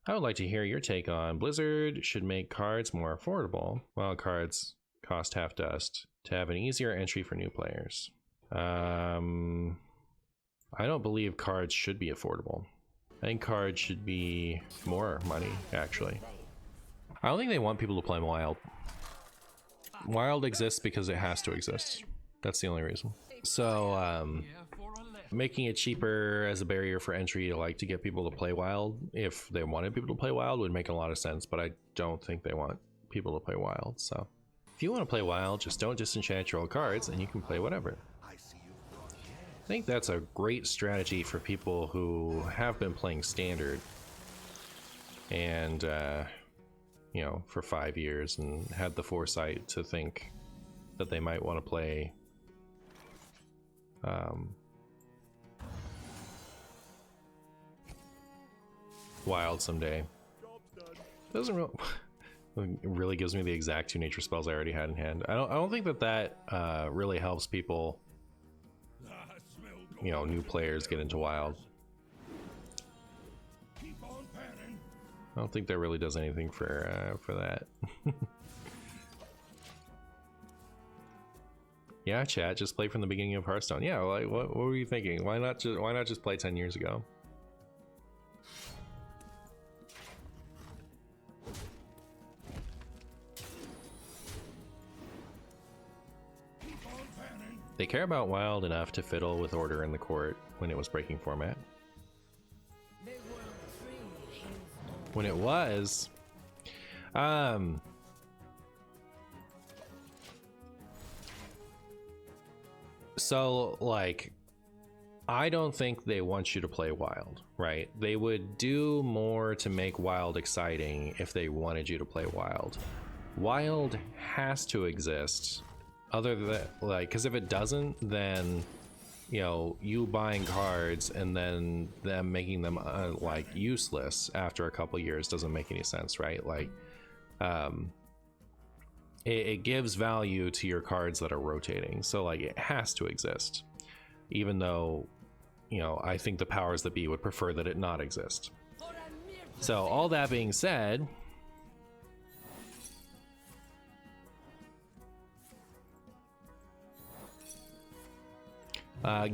I would like to hear your take on Blizzard should make cards more affordable. Wild cards cost half dust to have an easier entry for new players. I don't believe cards should be affordable. I think cards should be more money, actually. I don't think they want people to play Wild. Wild exists because it has to exist. That's the only reason. So, making it cheaper as a barrier for entry to get people to play Wild, if they wanted people to play Wild, would make a lot of sense, but I don't think they want people to play Wild. So if you want to play Wild, just don't disenchant your old cards and you can play whatever. I think that's a great strategy for people who have been playing Standard and you know, for 5 years and had the foresight to think that they might want to play Wild someday. Doesn't really gives me the exact 2 nature spells I already had in hand. I don't think that really helps people, you know, new players get into Wild. I don't think that really does anything for that. Yeah, chat, just play from the beginning of Hearthstone. Yeah, like what were you thinking? Why not just play 10 years ago? They care about Wild enough to fiddle with order in the court when it was breaking format. When it was, so like, I don't think they want you to play Wild, right? They would do more to make Wild exciting if they wanted you to play Wild. Wild has to exist. Other than like, because if it doesn't, then you know, you buying cards and then them making them like useless after a couple years doesn't make any sense, right? Like it gives value to your cards that are rotating, so like it has to exist, even though, you know, I think the powers that be would prefer that it not exist. So all that being said,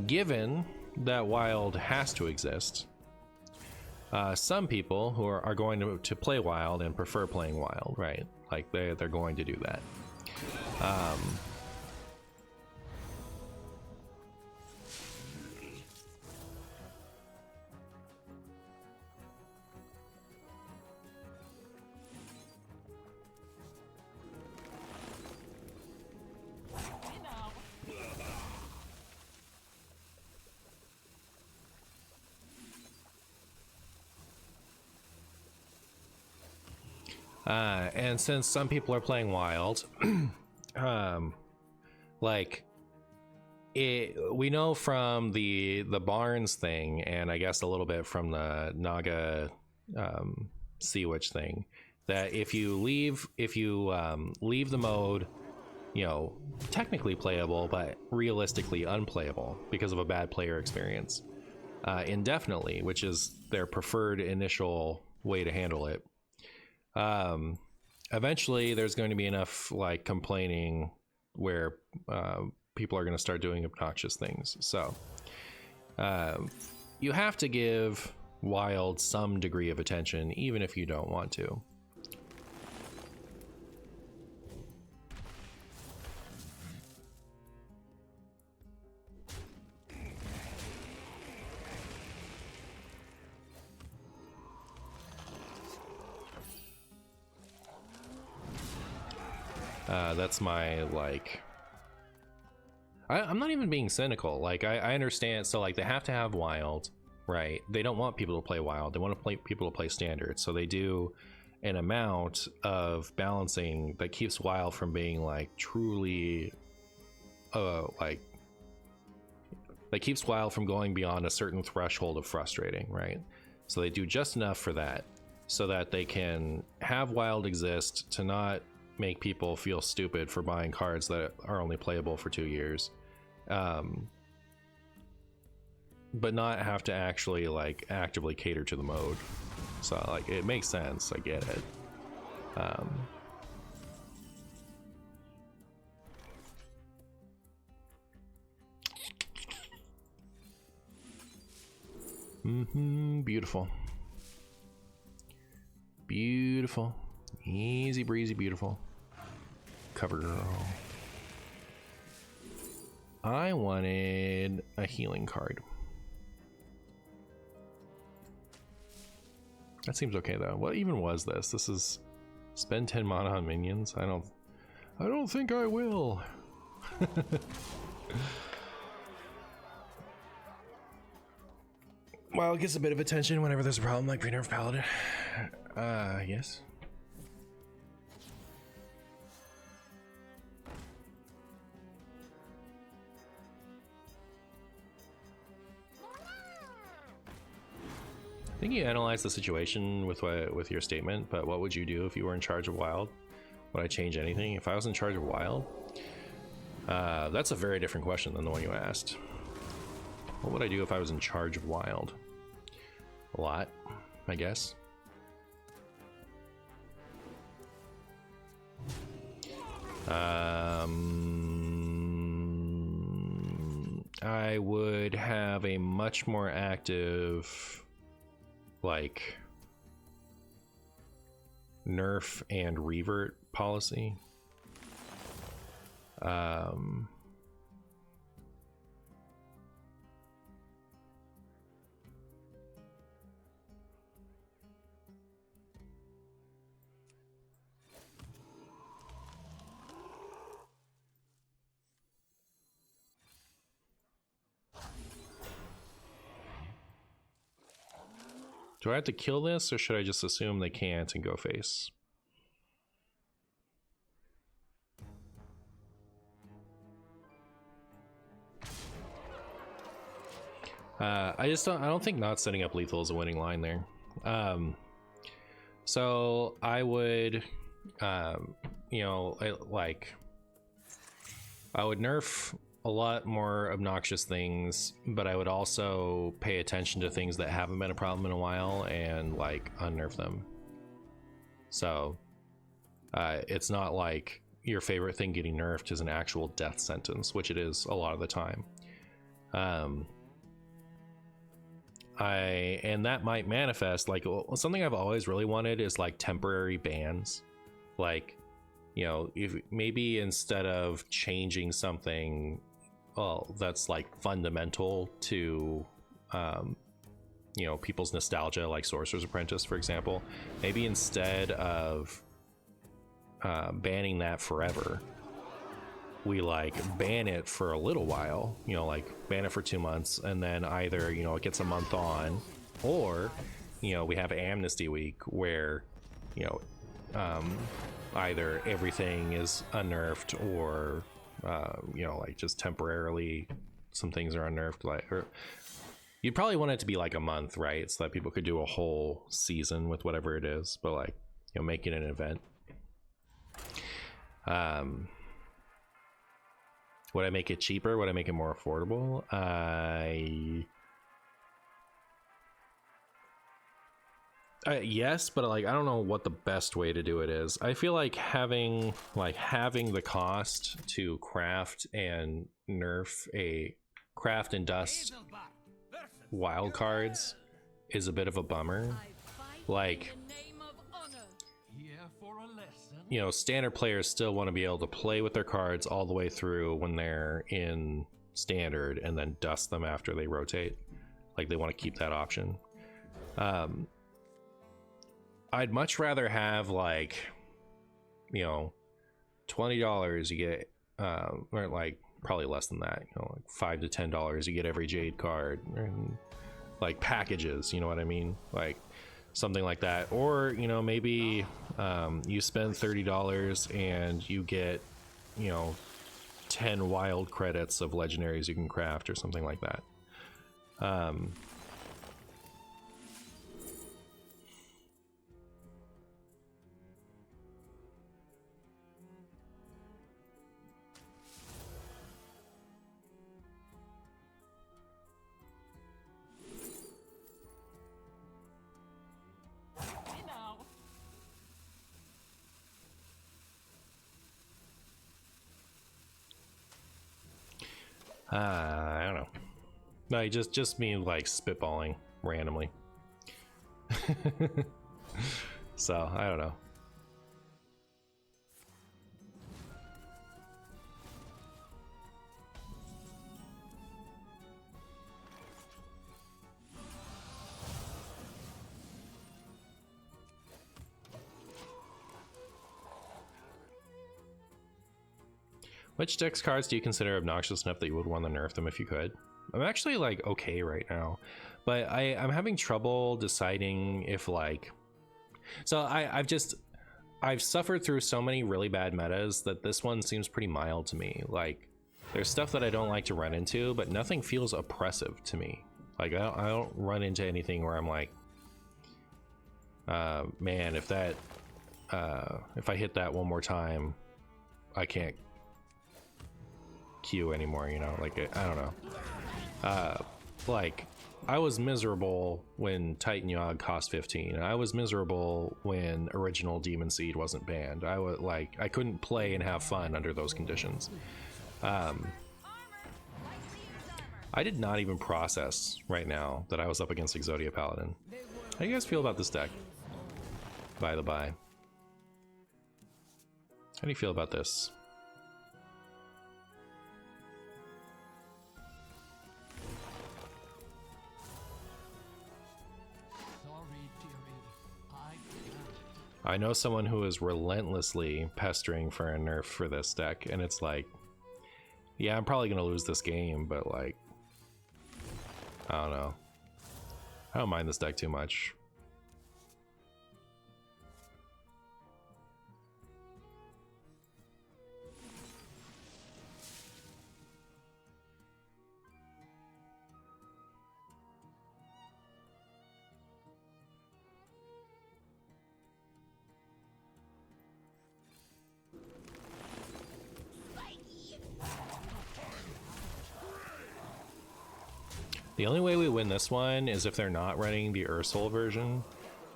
given that Wild has to exist, some people who are going to play Wild and prefer playing Wild, right? Like they're going to do that. And since some people are playing Wild, like we know from the Barnes thing, and I guess a little bit from the Naga Sea Witch thing, that if you leave the mode, you know, technically playable but realistically unplayable because of a bad player experience, indefinitely, which is their preferred initial way to handle it, eventually there's going to be enough like complaining where people are going to start doing obnoxious things. So you have to give Wild some degree of attention even if you don't want to. That's my, like, I'm not even being cynical. Like, I understand. So like they have to have Wild, right? They don't want people to play Wild. They want to play people to play Standard. So they do an amount of balancing that keeps Wild from being like truly, like, that keeps Wild from going beyond a certain threshold of frustrating, right? So they do just enough for that, so that they can have Wild exist to not make people feel stupid for buying cards that are only playable for 2 years, but not have to actually like actively cater to the mode. So like it makes sense. I get it. Beautiful. Beautiful. Easy breezy, beautiful. Cover girl. I wanted a healing card. That seems okay though. What even was this? This is spend 10 mana on minions? I don't think I will. Well, it gets a bit of attention whenever there's a problem like Green Earth Paladin. Yes. I think you analyze the situation with your statement, but what would you do if you were in charge of Wild? Would I change anything? If I was in charge of Wild? That's a very different question than the one you asked. What would I do if I was in charge of Wild? A lot, I guess. I would have a much more active, like, nerf and revert policy. Do I have to kill this, or should I just assume they can't and go face? I don't think not setting up lethal is a winning line there. So I would, you know, I would nerf a lot more obnoxious things, but I would also pay attention to things that haven't been a problem in a while and like unnerf them. So it's not like your favorite thing getting nerfed is an actual death sentence, which it is a lot of the time. And that might manifest like something I've always really wanted is like temporary bans. Like, you know, if maybe instead of changing something, well, that's like fundamental to you know, people's nostalgia, like Sorcerer's Apprentice, for example, maybe instead of banning that forever, we like ban it for a little while, you know, like ban it for 2 months, and then either, you know, it gets a month on, or, you know, we have Amnesty Week where, you know, either everything is unnerfed or you know, like just temporarily some things are unnerfed. Like, or you'd probably want it to be like a month, right, so that people could do a whole season with whatever it is, but like, you know, make it an event. Would I make it cheaper? Would I make it more affordable? Yes, but like I don't know what the best way to do it is. I feel like having the cost to craft and dust wild cards is a bit of a bummer. Like, you know, standard players still want to be able to play with their cards all the way through when they're in standard and then dust them after they rotate. Like, they want to keep that option. I'd much rather have, like, you know, $20 you get, or like probably less than that, you know, like $5 to $10 you get every Jade card, and like packages, you know what I mean? Like something like that. Or, you know, maybe you spend $30 and you get, you know, 10 wild credits of legendaries you can craft or something like that. I don't know. No, just me like spitballing randomly. So I don't know. Which dex cards do you consider obnoxious enough that you would want to nerf them if you could? I'm actually like okay right now, but I'm having trouble deciding if like, so I've suffered through so many really bad metas that this one seems pretty mild to me. Like there's stuff that I don't like to run into, but nothing feels oppressive to me. Like I don't run into anything where I'm like, man, if I hit that one more time, I can't queue anymore, you know, like I don't know. Like I was miserable when Titan Yogg cost 15, and I was miserable when original Demon Seed wasn't banned. I was like, I couldn't play and have fun under those conditions. I did not even process right now that I was up against Exodia Paladin. How do you guys feel about this deck? By the by, how do you feel about this? I know someone who is relentlessly pestering for a nerf for this deck, and it's like, yeah, I'm probably gonna lose this game, but like, I don't know. I don't mind this deck too much. The only way we win this one is if they're not running the Ursul version,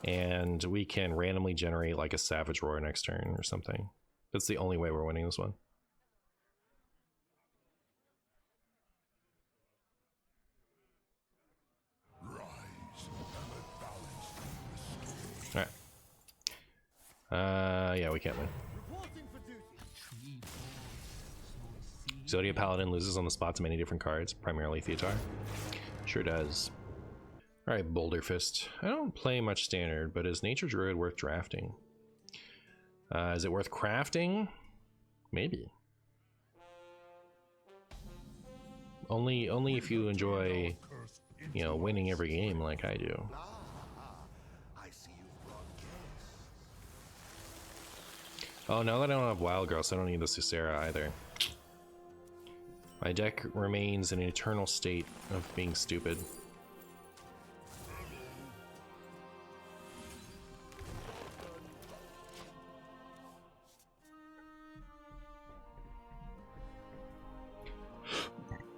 and we can randomly generate like a Savage Roar next turn or something. That's the only way we're winning this one. Alright. Yeah, we can't win. Exodia Paladin loses on the spot to many different cards, primarily Theatar. Sure does. Alright, Boulder Fist. I don't play much standard, but is Nature Druid worth drafting? Is it worth crafting? Maybe. Only if you enjoy, you know, winning every game like I do. Oh, now that I don't have Wild Growth, I don't need the Susera either. My deck remains in an eternal state of being stupid.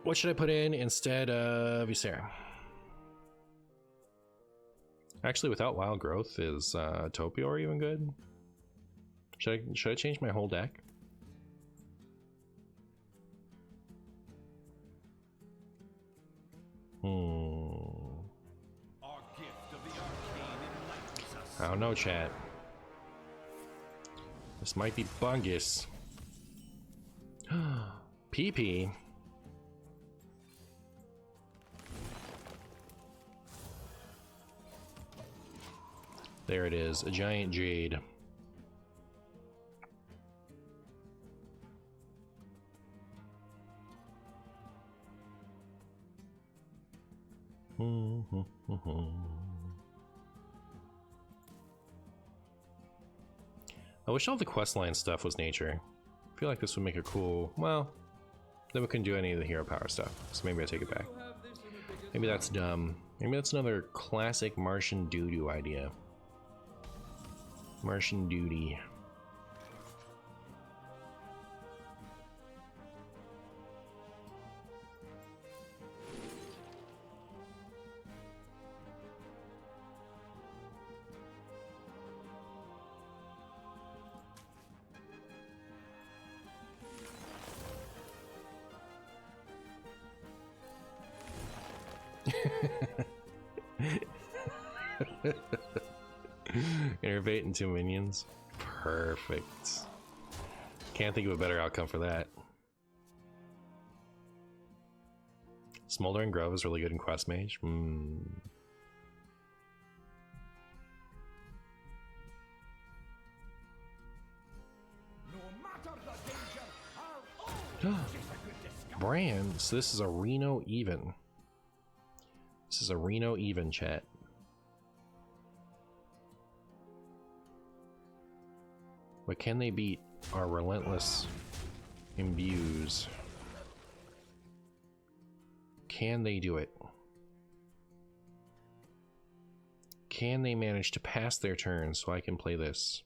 What should I put in instead of Ysera? Actually, without Wild Growth, is Topior even good? Should I change my whole deck? I don't know, chat. This might be bungus. PP. There it is, a giant jade. I wish all the questline stuff was nature. I feel like this would make a cool, well, then we couldn't do any of the hero power stuff, so maybe I take it back. Maybe that's dumb. Maybe that's another classic Martian doo-doo idea. Martian duty. Innervate into minions. Perfect. Can't think of a better outcome for that. Smoldering Grove is really good in Quest Mage. Brand, so this is a Reno even. This is a Reno even, chat. But can they beat our relentless imbues? Can they do it? Can they manage to pass their turn so I can play this?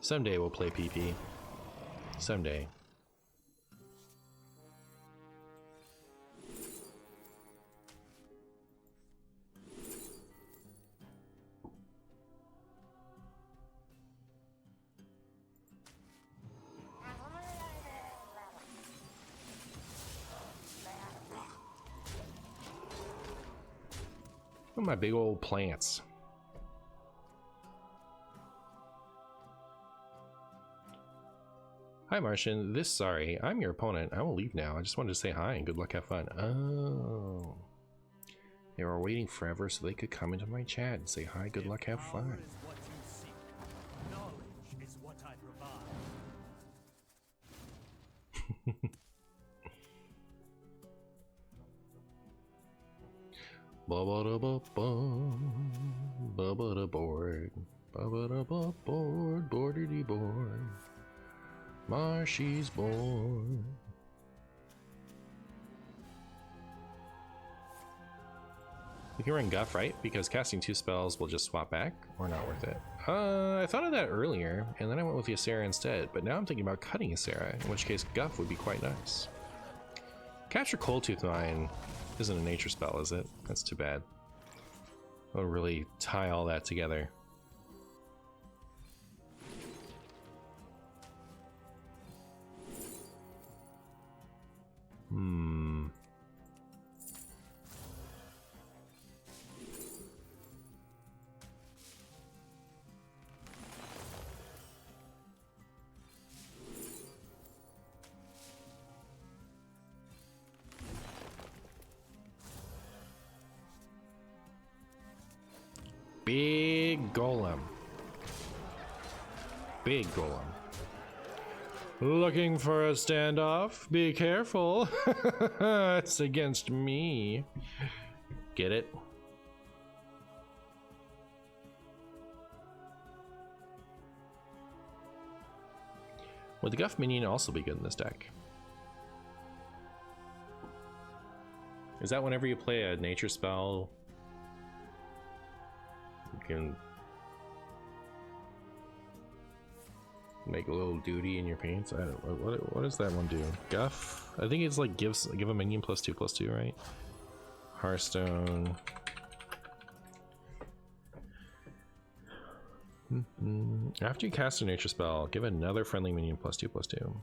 Someday we'll play PP. Someday. Look at my big old plants. Hi Martian, sorry, I'm your opponent. I will leave now. I just wanted to say hi and good luck, have fun. Oh. They were waiting forever so they could come into my chat and say hi, good luck, have fun. Bubba board. Bubba board, boardity board. Marshy's born. You can run Guff, right? Because casting 2 spells will just swap back, or not worth it. I thought of that earlier, and then I went with Ysera instead, but now I'm thinking about cutting Ysera, in which case Guff would be quite nice. Capture Coldtooth Mine isn't a nature spell, is it? That's too bad. I'll really tie all that together. Big golem. Big golem. Looking for a standoff? Be careful. It's against me. Get it? Would the Guff minion also be good in this deck? Is that whenever you play a nature spell, you can make a little duty in your paints? I don't know. What does that one do? Guff? I think it's like give a minion +2/+2, right? Hearthstone. After you cast a nature spell, give another friendly minion +2/+2.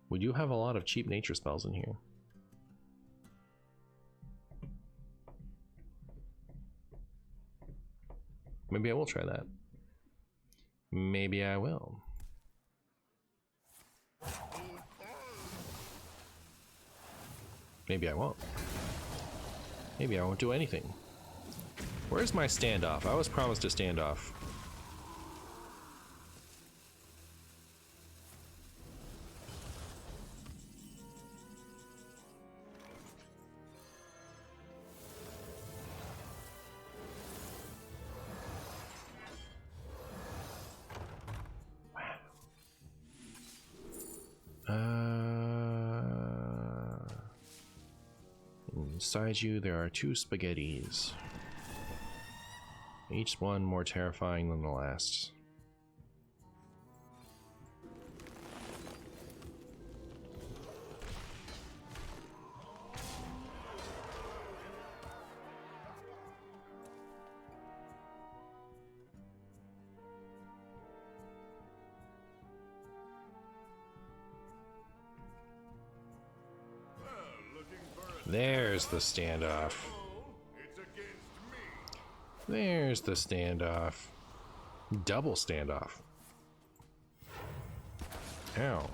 We do have a lot of cheap nature spells in here. Maybe I will try that. Maybe I will. Maybe I won't. Maybe I won't do anything. Where's my standoff? I was promised a standoff. Inside you, there are 2 spaghettis. Each one more terrifying than the last. There's the standoff. There's the standoff. Double standoff. Ow.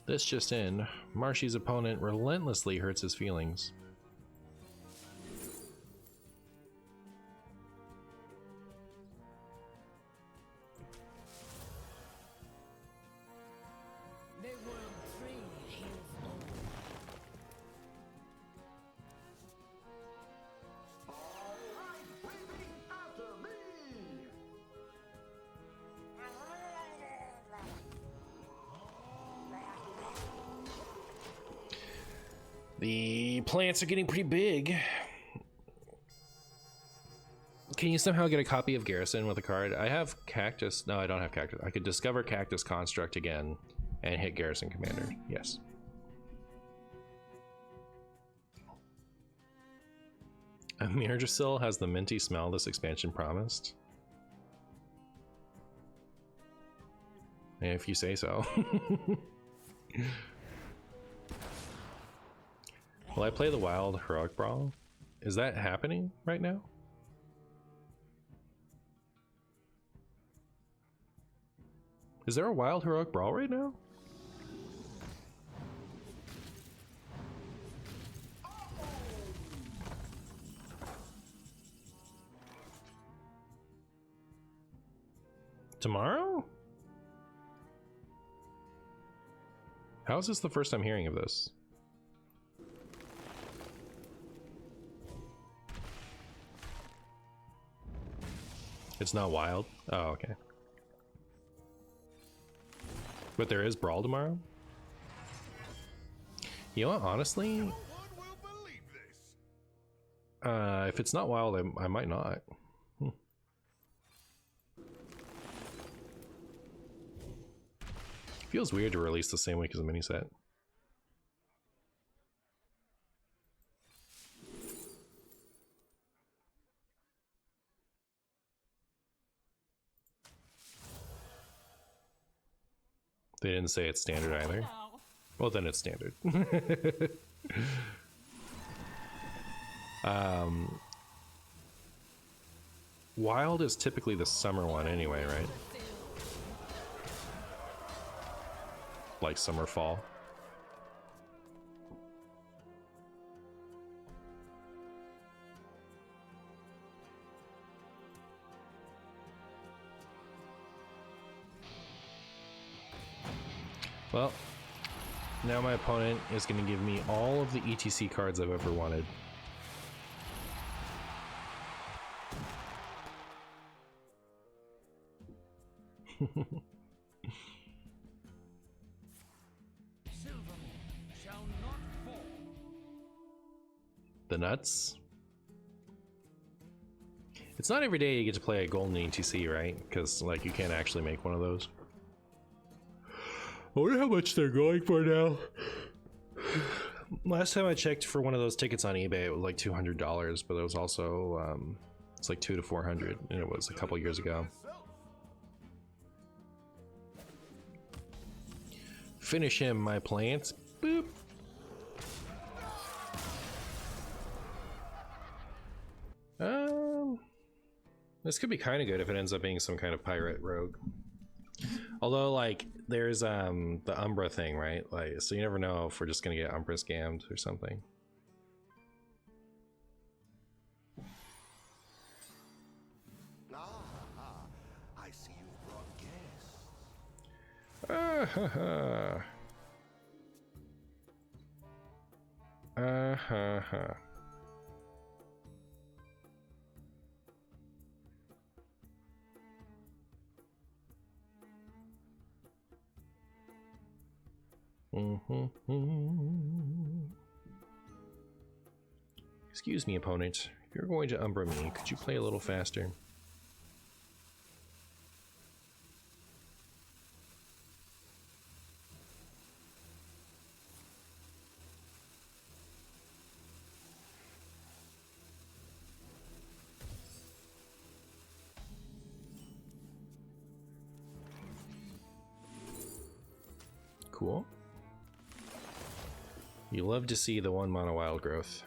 This just in. Marshy's opponent relentlessly hurts his feelings. The plants are getting pretty big. Can you somehow get a copy of Garrison with a card? I have Cactus. No, I don't have Cactus. I could discover Cactus Construct again and hit Garrison Commander. Yes. Mirdrasil has the minty smell this expansion promised. If you say so. Will I play the Wild Heroic Brawl? Is that happening right now? Is there a Wild Heroic Brawl right now? Tomorrow? How is this the first time hearing of this? It's not wild? Oh, okay. But there is Brawl tomorrow? You know what, honestly? If it's not wild, I might not. Feels weird to release the same week as a mini set. They didn't say it's standard either. Well, then it's standard. Wild is typically the summer one anyway, right? Like summer, fall. Well, now my opponent is going to give me all of the ETC cards I've ever wanted. The nuts. It's not every day you get to play a golden ETC, right? Because like you can't actually make one of those. I wonder how much they're going for now. Last time I checked for one of those tickets on eBay, it was like $200, but it was also it's like $200 to $400, and it was a couple years ago. Finish him, my plants. Boop. This could be kind of good if it ends up being some kind of pirate rogue. Although, like, there's the Umbra thing, right? Like, so you never know if we're just gonna get Umbra scammed or something. I see you brought guests. Excuse me, opponent. If you're going to Umbra me, could you play a little faster? Cool. You love to see the 1 mana wild growth.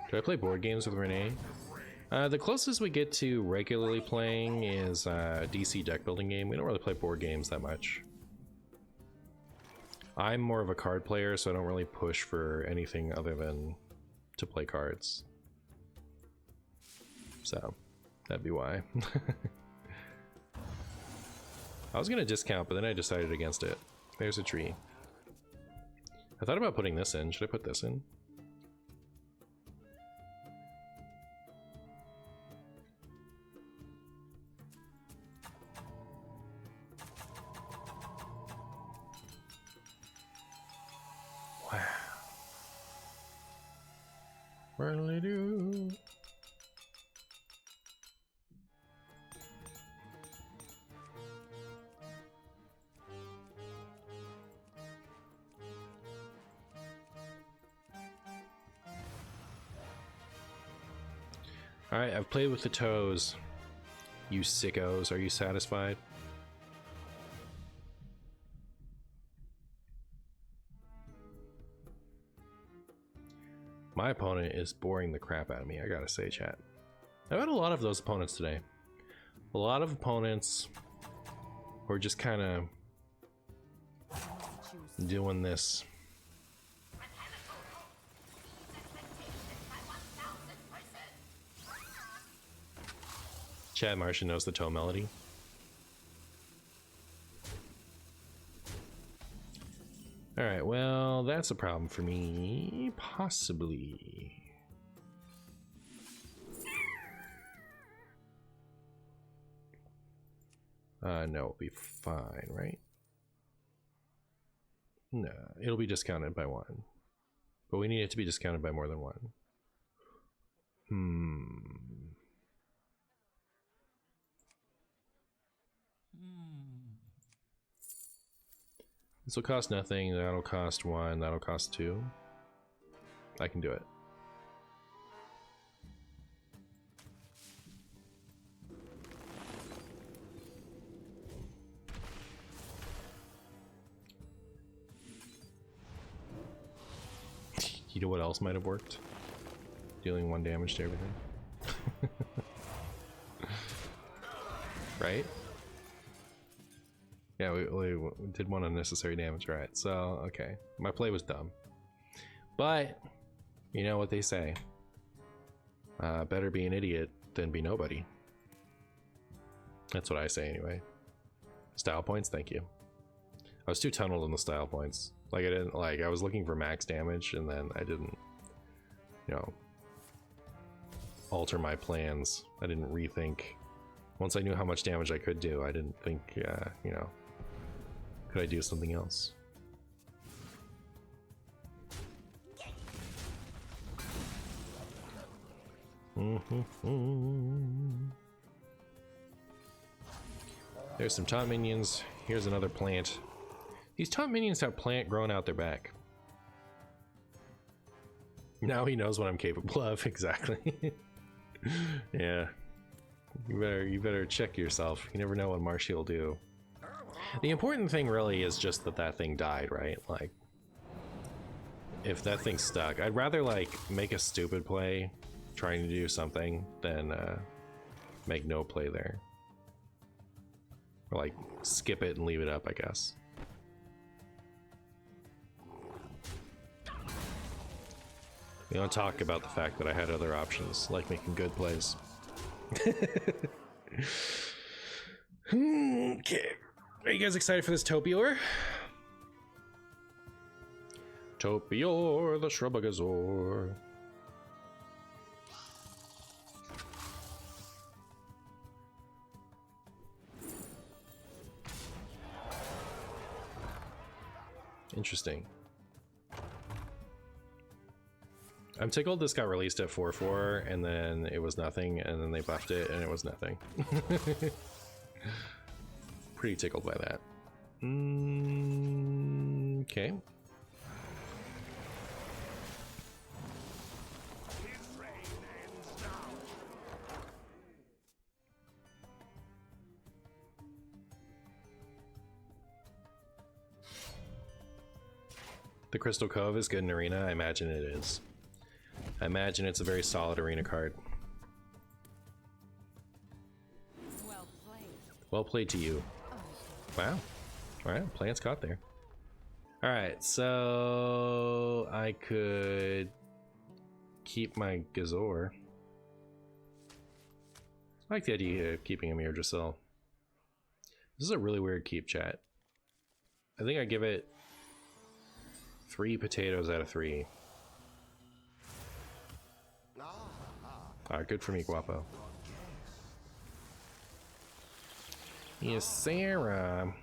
Do I play board games with Renee? The closest we get to regularly playing is DC deck building game. We don't really play board games that much. I'm more of a card player, so I don't really push for anything other than to play cards. So, that'd be why. I was gonna discount, but then I decided against it. There's a tree. I thought about putting this in. Should I put this in? Wow. Really do. Alright, I've played with the toes. You sickos, are you satisfied? My opponent is boring the crap out of me, I gotta say, chat. I've had a lot of those opponents today. A lot of opponents who are just kind of doing this. Chad Martian knows the toe melody. Alright, well, that's a problem for me. Possibly. No, it'll be fine, right? No, it'll be discounted by 1. But we need it to be discounted by more than 1. This will cost nothing, that'll cost 1, that'll cost 2. I can do it. You know what else might have worked? Dealing 1 damage to everything. Right? Yeah, we did 1 unnecessary damage, right? So, okay. My play was dumb. But, you know what they say. Better be an idiot than be nobody. That's what I say anyway. Style points, thank you. I was too tunneled in the style points. Like, I was looking for max damage, and then I didn't, you know, alter my plans. I didn't rethink. Once I knew how much damage I could do, I didn't think, you know, could I do something else? There's some taunt minions. Here's another plant. These taunt minions have plant growing out their back. Now he knows what I'm capable of. Exactly. Yeah. You better check yourself. You never know what Marshy will do. The important thing really is just that thing died, right? Like, if that thing's stuck, I'd rather like make a stupid play trying to do something than make no play there. Or like skip it and leave it up, I guess. We don't talk about the fact that I had other options, like making good plays. Okay. Are you guys excited for this Topior? Topior, the Shrubagazor. Interesting. I'm tickled this got released at 4/4 and then it was nothing, and then they buffed it and it was nothing. Pretty tickled by that. Okay. The Crystal Cove is good in Arena. I imagine it is. I imagine it's a very solid Arena card. Well played. Well played to you. Wow. Alright, plants got there. Alright, so I could keep my Gazor. I like the idea of keeping a Mirdrasil. This is a really weird keep, chat. I think I give it 3 potatoes out of 3. Good for me, Guapo. Yes, Sarah.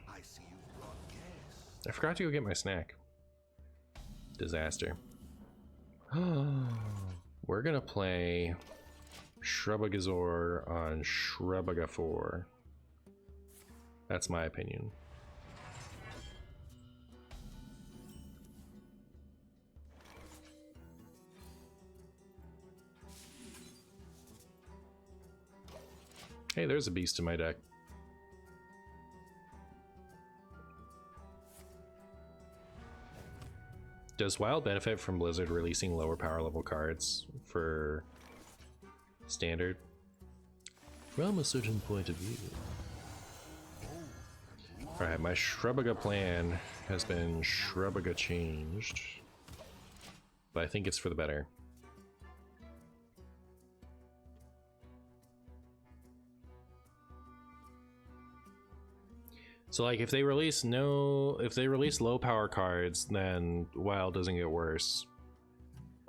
I forgot to go get my snack. Disaster. We're gonna play Shrubagazor on Shrubagafor. That's my opinion. Hey, there's a beast in my deck. Does Wild benefit from Blizzard releasing lower power level cards for Standard? From a certain point of view. Alright, my Shrubaga plan has been Shrubaga changed. But I think it's for the better. So like if they release low power cards, then Wild doesn't get worse.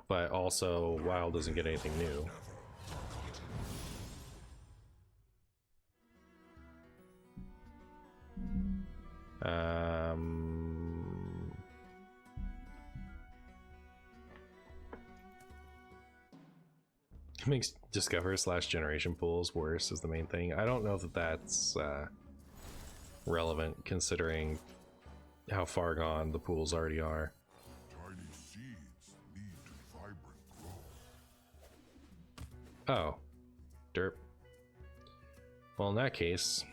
But also Wild doesn't get anything new. Makes Discover / Generation pools worse is the main thing. I don't know that that's relevant considering how far gone the pools already are. Tiny seeds lead to vibrant growth. Oh, derp. Well, in that case,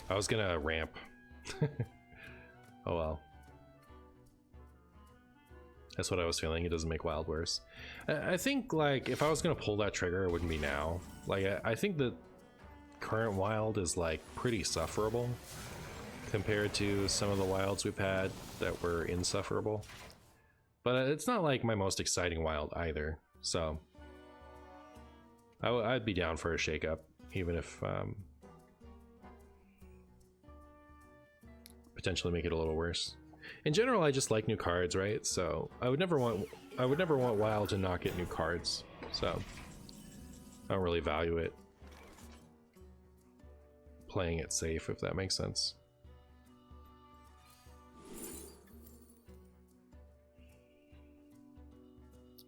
I was gonna ramp. Oh well. That's what I was feeling. It doesn't make Wild worse. I think like if I was gonna pull that trigger, it wouldn't be now. Like I think that current Wild is like pretty sufferable compared to some of the Wilds we've had that were insufferable. But it's not like my most exciting Wild either. So I'd be down for a shakeup, even if potentially make it a little worse. In general, I just like new cards, right? So I would never want Wild to not get new cards. So I don't really value it. Playing it safe, if that makes sense.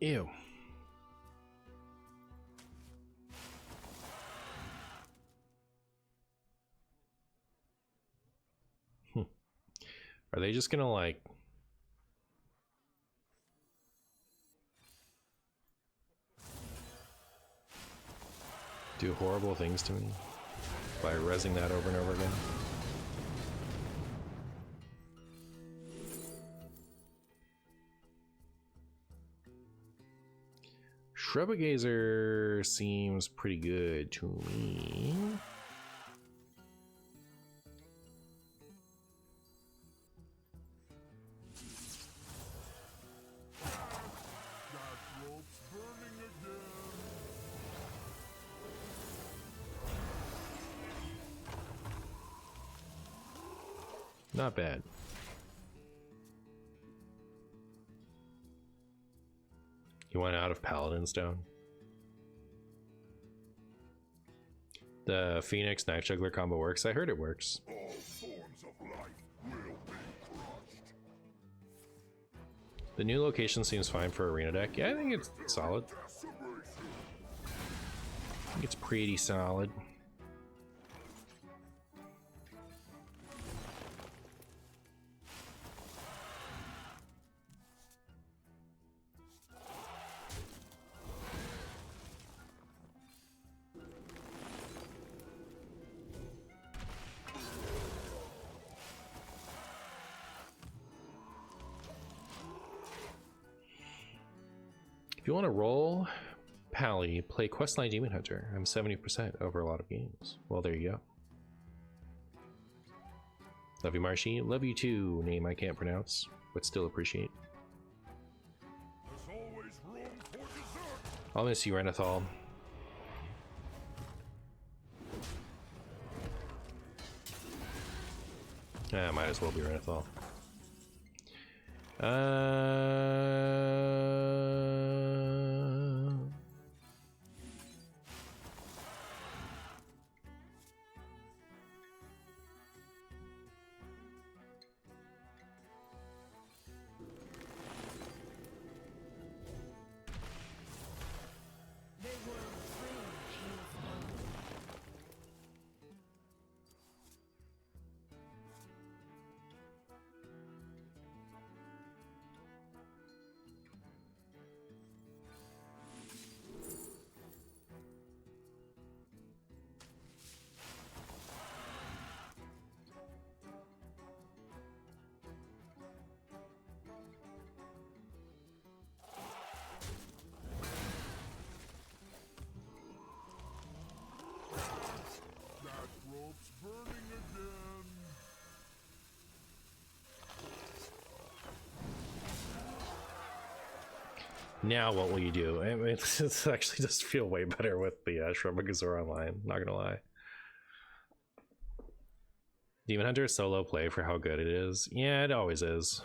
Ew. Are they just gonna like do horrible things to me by rezzing that over and over again? Shrubagazer seems pretty good to me. Not bad. You went out of Paladin Stone. The Phoenix Knife Juggler combo works. I heard it works. All forms of life will be crushed. The new location seems fine for arena deck. Yeah, I think it's solid. I think it's pretty solid. If you want to roll Pally, play Questline Demon Hunter. I'm 70% over a lot of games. Well, there you go. Love you, Marshy. Love you too. Name I can't pronounce, but still appreciate. There's always room for dessert. I'll miss you, Renethal. Might as well be Renethal. They were afraid he was alone. That rope's burning again. Now what will you do? I mean, this actually does feel way better with the Shrubagazor online, not gonna lie. Demon Hunter is solo play for how good it is. Yeah, it always is.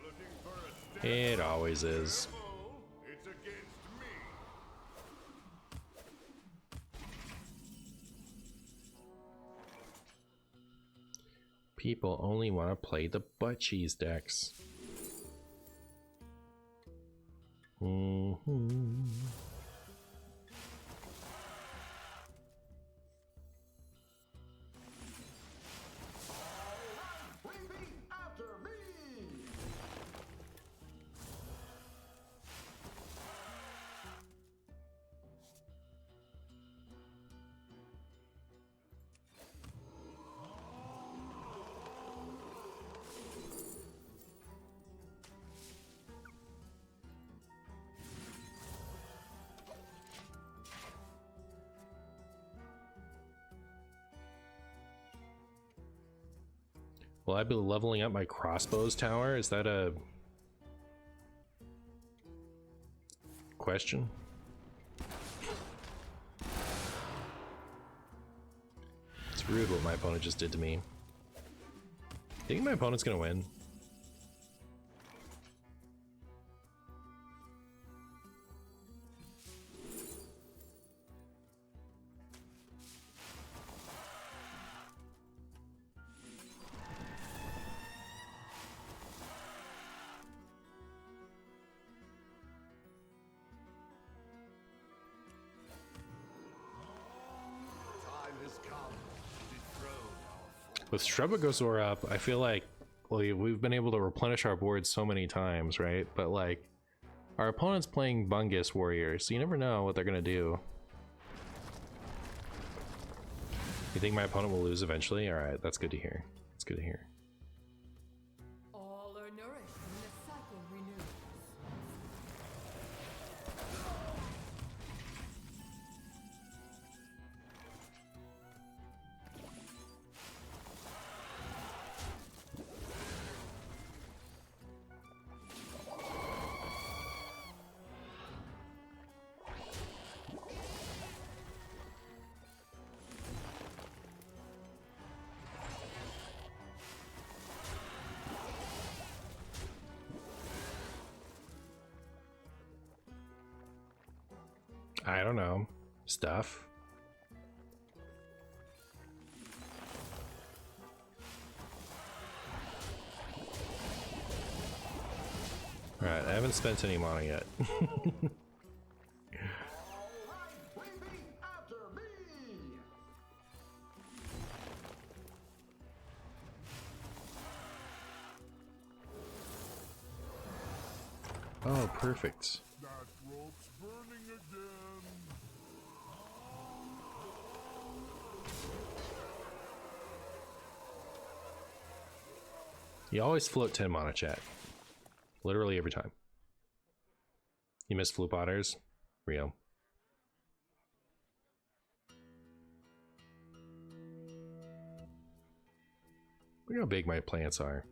Looking for a It always is. Careful, it's against me. People only want to play the butt cheese decks. Will I be leveling up my crossbows tower? Is that a question? It's rude what my opponent just did to me. Think my opponent's gonna win? With Shrubagazor up, I feel like, well, we've been able to replenish our board so many times, right? But like, our opponent's playing Bungus Warriors, so you never know what they're gonna do. You think my opponent will lose eventually? Alright, that's good to hear. That's good to hear. All are nourished and the cycle renews. I don't know. Stuff. Alright, I haven't spent any mana yet. Oh, perfect. That rope's burning again. You You always float 10 mana, chat. Literally every time. You missed Floop Otters? Real. Look how big my plants are.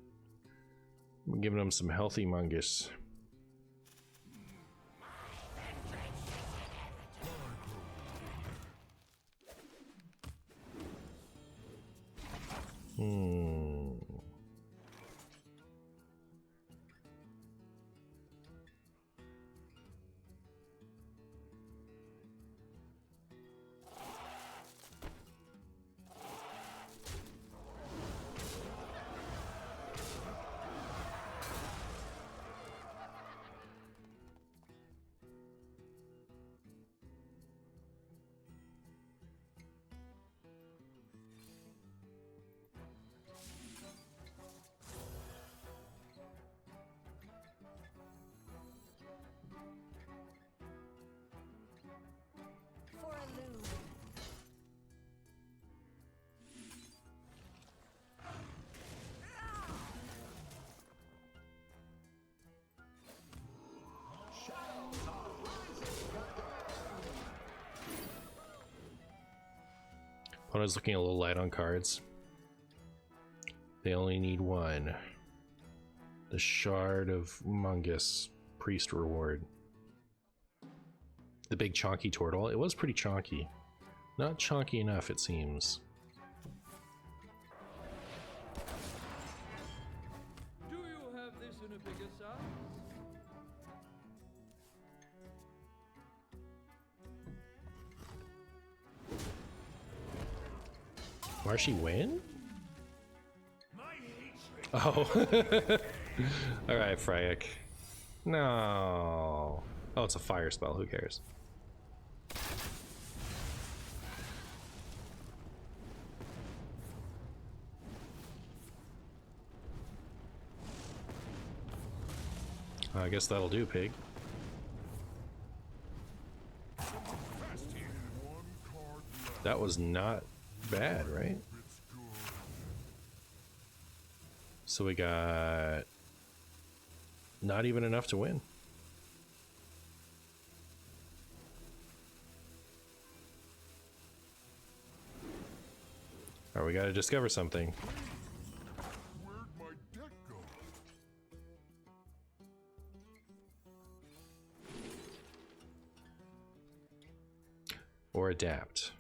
I'm giving them some healthy mungus. For a loon. Opponent's looking a little light on cards. They only need one. The Shard of Mungus Priest Reward. The big chonky turtle. It was pretty chonky. Not chonky enough, it seems. Do you have this in a bigger size? Marshy win? My hatred. Oh. Alright, Freyek. No. Oh, it's a fire spell. Who cares? I guess that'll do, pig. Fast here. One card left. That was not bad, right? It's good. So we got not even enough to win. Alright, we gotta discover something. Where'd my deck go? Or adapt.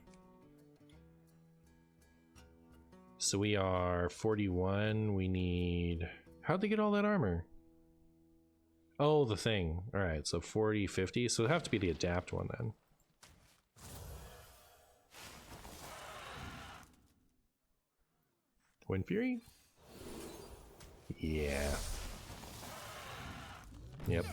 So we are 41. We need... How'd they get all that armor? Oh, the thing. Alright, so 40, 50. So it'll have to be the adapt one then. Wind Fury? Yeah. Yep.